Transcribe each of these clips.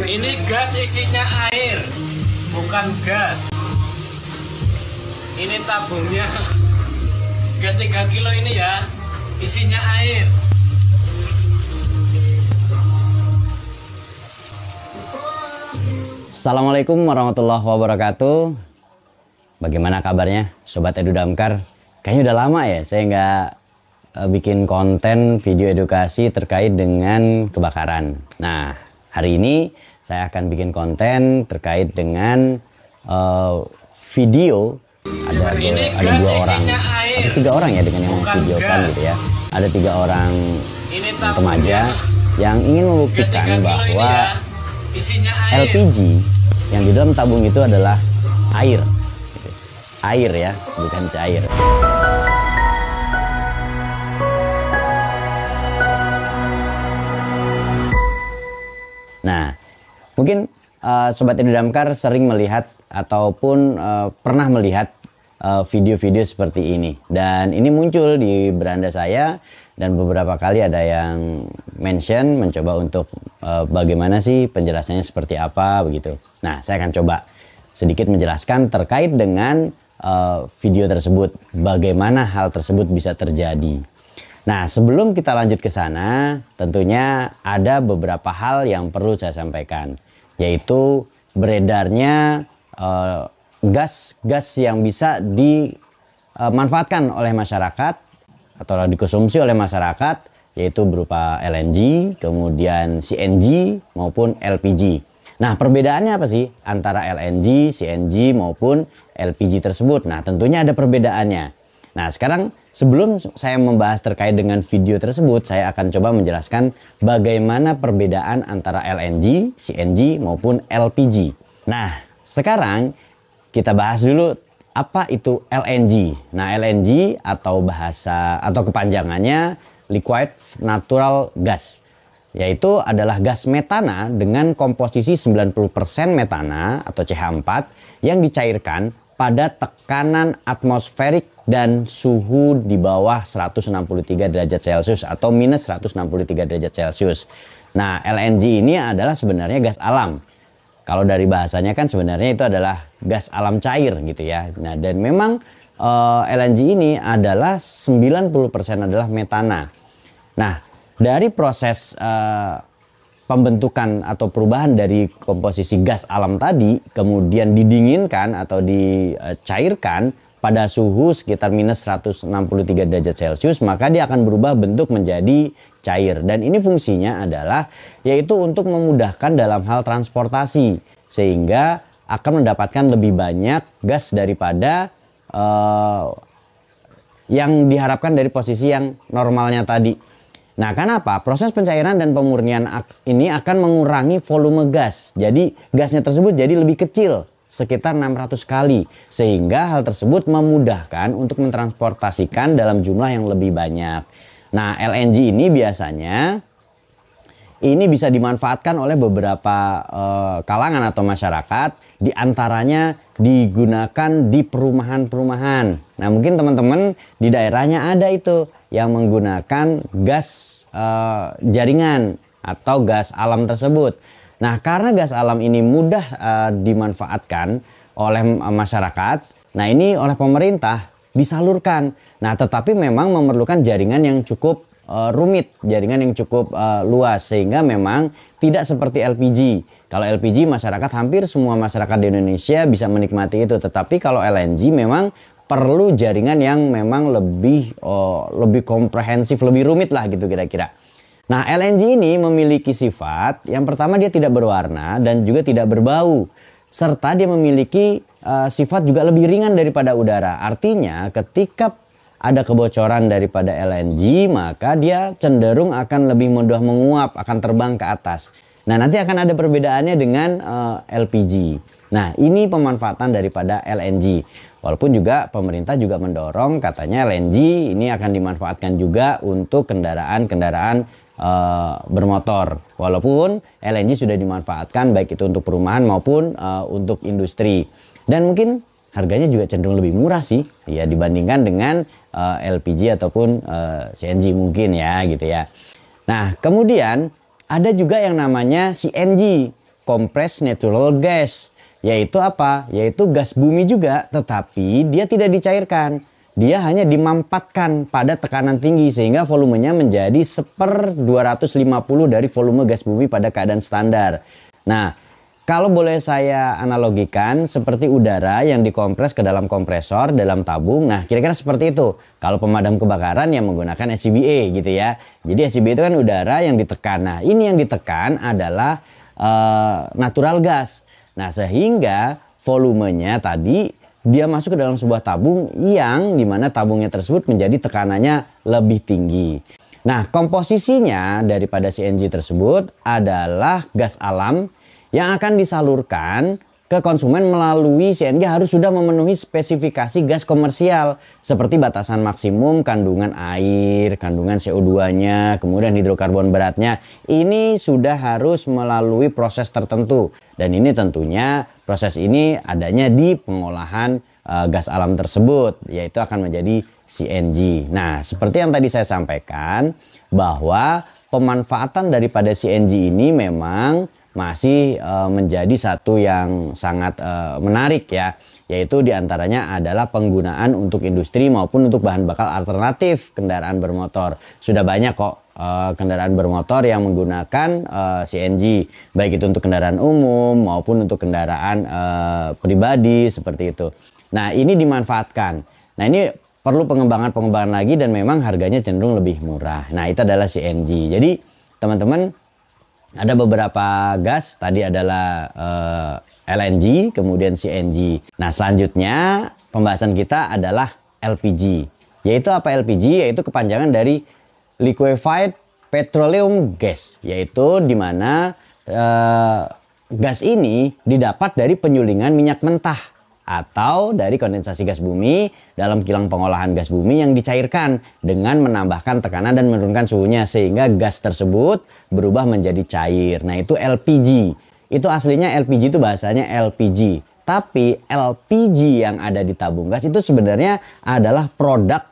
Ini gas isinya air, bukan gas. Ini tabungnya gas 3 kilo ini ya, isinya air. Assalamualaikum warahmatullahi wabarakatuh. Bagaimana kabarnya Sobat Edu Damkar? Kayaknya udah lama ya saya nggak bikin konten video edukasi terkait dengan kebakaran. Nah, hari ini saya akan bikin konten terkait dengan video. Ada dua orang atau 3 orang ya dengan yang memvideokan gitu ya. Ada 3 orang remaja yang ingin membuktikan bahwa LPG yang di dalam tabung itu adalah air gitu. Air ya, bukan cair. Nah, mungkin Sobat Edu Damkar sering melihat ataupun pernah melihat video-video seperti ini, dan ini muncul di beranda saya dan beberapa kali ada yang mencoba untuk bagaimana sih penjelasannya seperti apa begitu. Nah, saya akan coba sedikit menjelaskan terkait dengan video tersebut, bagaimana hal tersebut bisa terjadi. Nah, sebelum kita lanjut ke sana, tentunya ada beberapa hal yang perlu saya sampaikan, yaitu beredarnya gas yang bisa dimanfaatkan oleh masyarakat atau dikonsumsi oleh masyarakat, yaitu berupa LNG, kemudian CNG maupun LPG. Nah, perbedaannya apa sih antara LNG, CNG maupun LPG tersebut? Nah, tentunya ada perbedaannya. Nah, sekarang sebelum saya membahas terkait dengan video tersebut, saya akan coba menjelaskan bagaimana perbedaan antara LNG, CNG maupun LPG. Nah, sekarang kita bahas dulu apa itu LNG. Nah, LNG atau kepanjangannya Liquid Natural Gas, yaitu adalah gas metana dengan komposisi 90% metana atau CH4 yang dicairkan pada tekanan atmosferik dan suhu di bawah 163 derajat Celcius atau minus 163 derajat Celcius. Nah, LNG ini adalah sebenarnya gas alam. Kalau dari bahasanya kan sebenarnya itu adalah gas alam cair gitu ya. Nah, dan memang LNG ini adalah 90% adalah metana. Nah, dari proses pembentukan atau perubahan dari komposisi gas alam tadi kemudian didinginkan atau dicairkan pada suhu sekitar minus 163 derajat Celcius, maka dia akan berubah bentuk menjadi cair. Dan ini fungsinya adalah yaitu untuk memudahkan dalam hal transportasi, sehingga akan mendapatkan lebih banyak gas daripada yang diharapkan dari posisi yang normalnya tadi. Nah, kenapa? Proses pencairan dan pemurnian ini akan mengurangi volume gas. Jadi gasnya tersebut jadi lebih kecil, sekitar 600 kali. Sehingga hal tersebut memudahkan untuk mentransportasikan dalam jumlah yang lebih banyak. Nah, LNG ini biasanya bisa dimanfaatkan oleh beberapa kalangan atau masyarakat. Di antaranya digunakan di perumahan-perumahan. Nah, mungkin teman-teman di daerahnya ada itu yang menggunakan gas jaringan atau gas alam tersebut. Nah, karena gas alam ini mudah dimanfaatkan oleh masyarakat, nah ini oleh pemerintah disalurkan. Nah, tetapi memang memerlukan jaringan yang cukup rumit, jaringan yang cukup luas, sehingga memang tidak seperti LPG. Kalau LPG masyarakat, hampir semua masyarakat di Indonesia bisa menikmati itu, tetapi kalau LNG memang perlu jaringan yang memang lebih komprehensif, lebih rumit lah gitu kira-kira. Nah, LNG ini memiliki sifat yang pertama, dia tidak berwarna dan juga tidak berbau, serta dia memiliki sifat juga lebih ringan daripada udara. Artinya ketika ada kebocoran daripada LNG, maka dia cenderung akan lebih mudah menguap, akan terbang ke atas. Nah, nanti akan ada perbedaannya dengan LPG. Nah, ini pemanfaatan daripada LNG. Walaupun juga pemerintah juga mendorong, katanya LNG ini akan dimanfaatkan juga untuk kendaraan-kendaraan bermotor. Walaupun LNG sudah dimanfaatkan baik itu untuk perumahan maupun untuk industri. Dan mungkin harganya juga cenderung lebih murah sih ya dibandingkan dengan LPG ataupun CNG mungkin ya gitu ya. Nah, kemudian ada juga yang namanya CNG, compressed natural gas. Yaitu apa? Yaitu gas bumi juga, tetapi dia tidak dicairkan. Dia hanya dimampatkan pada tekanan tinggi sehingga volumenya menjadi 1/250 dari volume gas bumi pada keadaan standar. Nah, kalau boleh saya analogikan seperti udara yang dikompres ke dalam kompresor dalam tabung. Nah, kira-kira seperti itu. Kalau pemadam kebakaran yang menggunakan SCBA gitu ya. Jadi SCBA itu kan udara yang ditekan. Nah, ini yang ditekan adalah natural gas. Nah, sehingga volumenya tadi dia masuk ke dalam sebuah tabung yang dimana tabungnya tersebut menjadi tekanannya lebih tinggi. Nah, komposisinya daripada CNG tersebut adalah gas alam yang akan disalurkan ke konsumen melalui CNG harus sudah memenuhi spesifikasi gas komersial seperti batasan maksimum kandungan air, kandungan CO2-nya, kemudian hidrokarbon beratnya. Ini sudah harus melalui proses tertentu dan ini tentunya proses ini adanya di pengolahan gas alam tersebut, yaitu akan menjadi CNG. Nah, seperti yang tadi saya sampaikan bahwa pemanfaatan daripada CNG ini memang masih menjadi satu yang sangat menarik ya, yaitu diantaranya adalah penggunaan untuk industri maupun untuk bahan bakar alternatif kendaraan bermotor. Sudah banyak kok kendaraan bermotor yang menggunakan CNG, baik itu untuk kendaraan umum maupun untuk kendaraan pribadi seperti itu. Nah, ini dimanfaatkan. Nah, ini perlu pengembangan lagi dan memang harganya cenderung lebih murah. Nah, itu adalah CNG. Jadi teman-teman, ada beberapa gas, tadi adalah LNG, kemudian CNG. Nah, selanjutnya pembahasan kita adalah LPG. Yaitu apa LPG? Yaitu kepanjangan dari Liquefied Petroleum Gas. Yaitu di mana gas ini didapat dari penyulingan minyak mentah atau dari kondensasi gas bumi dalam kilang pengolahan gas bumi yang dicairkan dengan menambahkan tekanan dan menurunkan suhunya sehingga gas tersebut berubah menjadi cair. Nah, itu LPG. Itu aslinya LPG itu bahasanya LPG. Tapi LPG yang ada di tabung gas itu sebenarnya adalah produk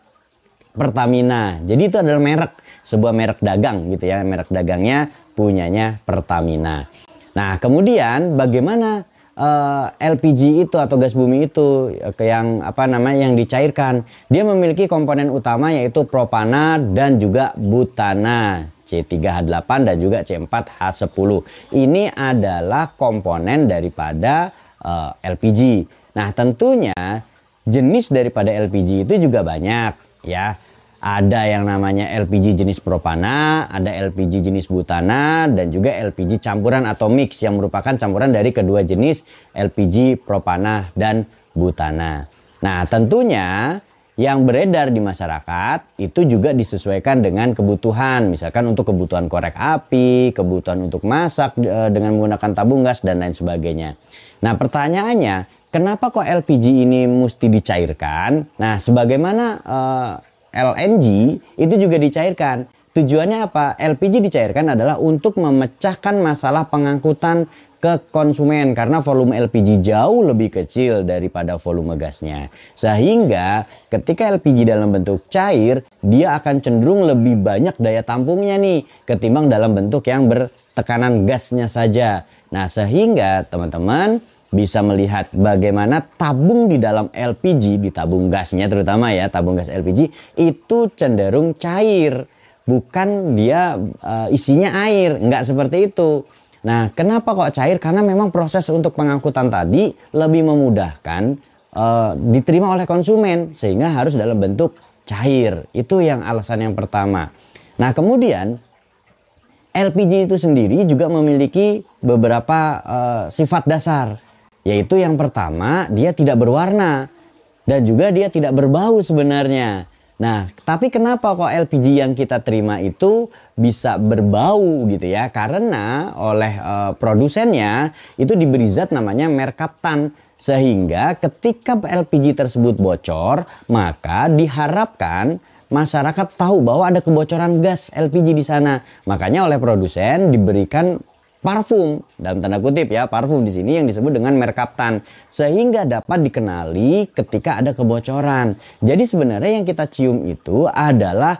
Pertamina. Jadi itu adalah merek, sebuah merek dagang gitu ya. Merek dagangnya punyanya Pertamina. Nah, kemudian bagaimana LPG itu atau gas bumi itu yang dicairkan? Dia memiliki komponen utama yaitu propana dan juga butana, C3H8 dan juga C4H10. Ini adalah komponen daripada LPG. Nah, tentunya jenis daripada LPG itu juga banyak ya. Ada yang namanya LPG jenis propana, ada LPG jenis butana, dan juga LPG campuran atau mix yang merupakan campuran dari kedua jenis LPG propana dan butana. Nah, tentunya yang beredar di masyarakat itu juga disesuaikan dengan kebutuhan. Misalkan untuk kebutuhan korek api, kebutuhan untuk masak dengan menggunakan tabung gas, dan lain sebagainya. Nah, pertanyaannya, kenapa kok LPG ini mesti dicairkan? Nah, sebagaimana LNG itu juga dicairkan. Tujuannya apa? LPG dicairkan adalah untuk memecahkan masalah pengangkutan ke konsumen karena volume LPG jauh lebih kecil daripada volume gasnya. Sehingga ketika LPG dalam bentuk cair, dia akan cenderung lebih banyak daya tampungnya nih ketimbang dalam bentuk yang bertekanan gasnya saja. Nah, sehingga teman-teman bisa melihat bagaimana tabung di dalam LPG, di tabung gasnya terutama ya, tabung gas LPG itu cenderung cair, bukan dia isinya air, nggak seperti itu. Nah, kenapa kok cair? Karena memang proses untuk pengangkutan tadi lebih memudahkan diterima oleh konsumen sehingga harus dalam bentuk cair. Itu yang alasan yang pertama. Nah, kemudian LPG itu sendiri juga memiliki beberapa sifat dasar. Yaitu yang pertama, dia tidak berwarna dan juga dia tidak berbau sebenarnya. Nah, tapi kenapa kok LPG yang kita terima itu bisa berbau gitu ya? Karena oleh produsennya itu diberi zat namanya merkaptan. Sehingga ketika LPG tersebut bocor, maka diharapkan masyarakat tahu bahwa ada kebocoran gas LPG di sana. Makanya oleh produsen diberikan parfum, dalam tanda kutip ya, parfum di sini yang disebut dengan merkaptan, sehingga dapat dikenali ketika ada kebocoran. Jadi sebenarnya yang kita cium itu adalah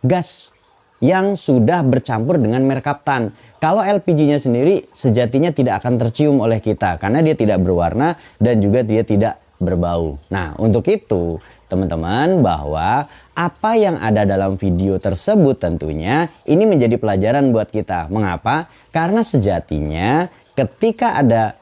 gas yang sudah bercampur dengan merkaptan. Kalau LPG-nya sendiri sejatinya tidak akan tercium oleh kita karena dia tidak berwarna dan juga dia tidak berbau. Nah, untuk itu teman-teman, bahwa apa yang ada dalam video tersebut tentunya ini menjadi pelajaran buat kita. Mengapa? Karena sejatinya ketika ada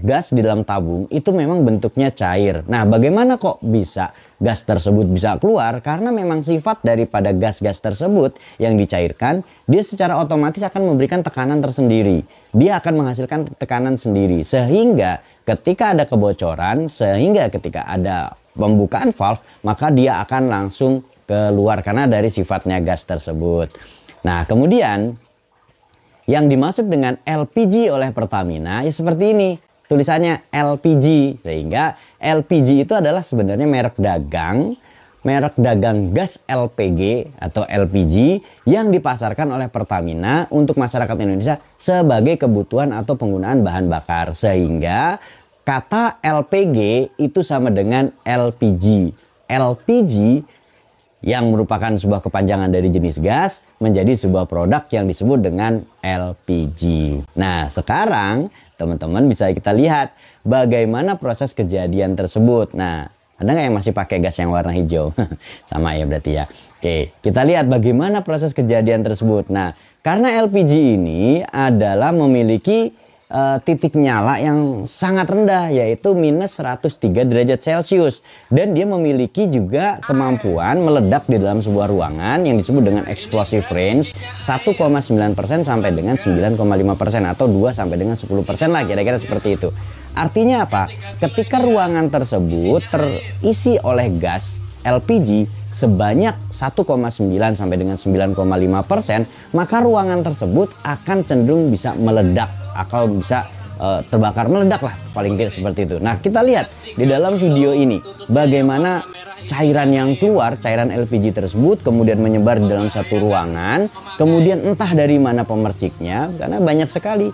gas di dalam tabung itu memang bentuknya cair. Nah, bagaimana kok bisa gas tersebut bisa keluar? Karena memang sifat daripada gas-gas tersebut yang dicairkan, dia secara otomatis akan memberikan tekanan tersendiri. Dia akan menghasilkan tekanan sendiri. Sehingga ketika ada kebocoran, sehingga ketika ada pembukaan valve, maka dia akan langsung keluar karena dari sifatnya gas tersebut. Nah, kemudian yang dimaksud dengan LPG oleh Pertamina ya seperti ini. Tulisannya LPG. Sehingga LPG itu adalah sebenarnya merek dagang gas LPG atau LPG yang dipasarkan oleh Pertamina untuk masyarakat Indonesia sebagai kebutuhan atau penggunaan bahan bakar. Sehingga kata LPG itu sama dengan LPG. LPG yang merupakan sebuah kepanjangan dari jenis gas menjadi sebuah produk yang disebut dengan LPG. Nah, sekarang teman-teman bisa kita lihat bagaimana proses kejadian tersebut. Nah, ada nggak yang masih pakai gas yang warna hijau? Sama ya berarti ya. Oke, kita lihat bagaimana proses kejadian tersebut. Nah, karena LPG ini adalah memiliki titik nyala yang sangat rendah, yaitu minus 103 derajat Celcius, dan dia memiliki juga kemampuan meledak di dalam sebuah ruangan yang disebut dengan explosive range 1,9% sampai dengan 9,5% atau 2 sampai dengan 10% lah, kira-kira seperti itu. Artinya apa? Ketika ruangan tersebut terisi oleh gas LPG sebanyak 1,9 sampai dengan 9,5%, maka ruangan tersebut akan cenderung bisa meledak atau bisa terbakar, meledak lah paling tidak seperti itu. Nah, kita lihat di dalam video ini bagaimana cairan yang keluar, cairan LPG tersebut kemudian menyebar di dalam satu ruangan, kemudian entah dari mana pemerciknya, karena banyak sekali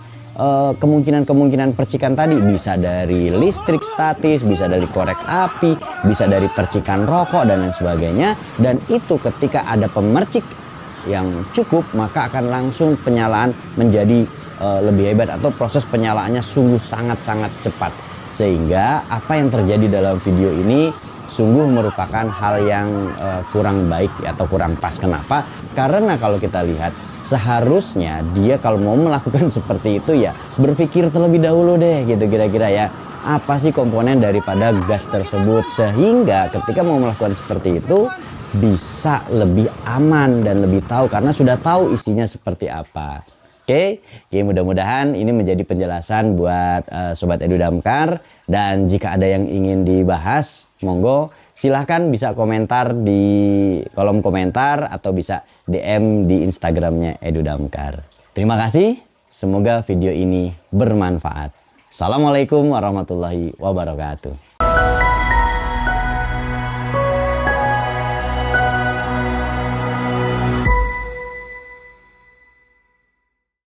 kemungkinan percikan tadi, bisa dari listrik statis, bisa dari korek api, bisa dari percikan rokok dan lain sebagainya. Dan itu ketika ada pemercik yang cukup, maka akan langsung penyalaan menjadi lebih hebat atau proses penyalaannya sungguh sangat-sangat cepat. Sehingga apa yang terjadi dalam video ini sungguh merupakan hal yang kurang baik atau kurang pas. Kenapa? Karena kalau kita lihat seharusnya dia kalau mau melakukan seperti itu ya berpikir terlebih dahulu deh gitu kira-kira ya. Apa sih komponen daripada gas tersebut, sehingga ketika mau melakukan seperti itu bisa lebih aman dan lebih tahu karena sudah tahu isinya seperti apa. Oke, mudah-mudahan ini menjadi penjelasan buat Sobat Edu Damkar. Dan jika ada yang ingin dibahas, monggo silahkan bisa komentar di kolom komentar atau bisa DM di Instagramnya Edu Damkar. Terima kasih, semoga video ini bermanfaat. Assalamualaikum warahmatullahi wabarakatuh.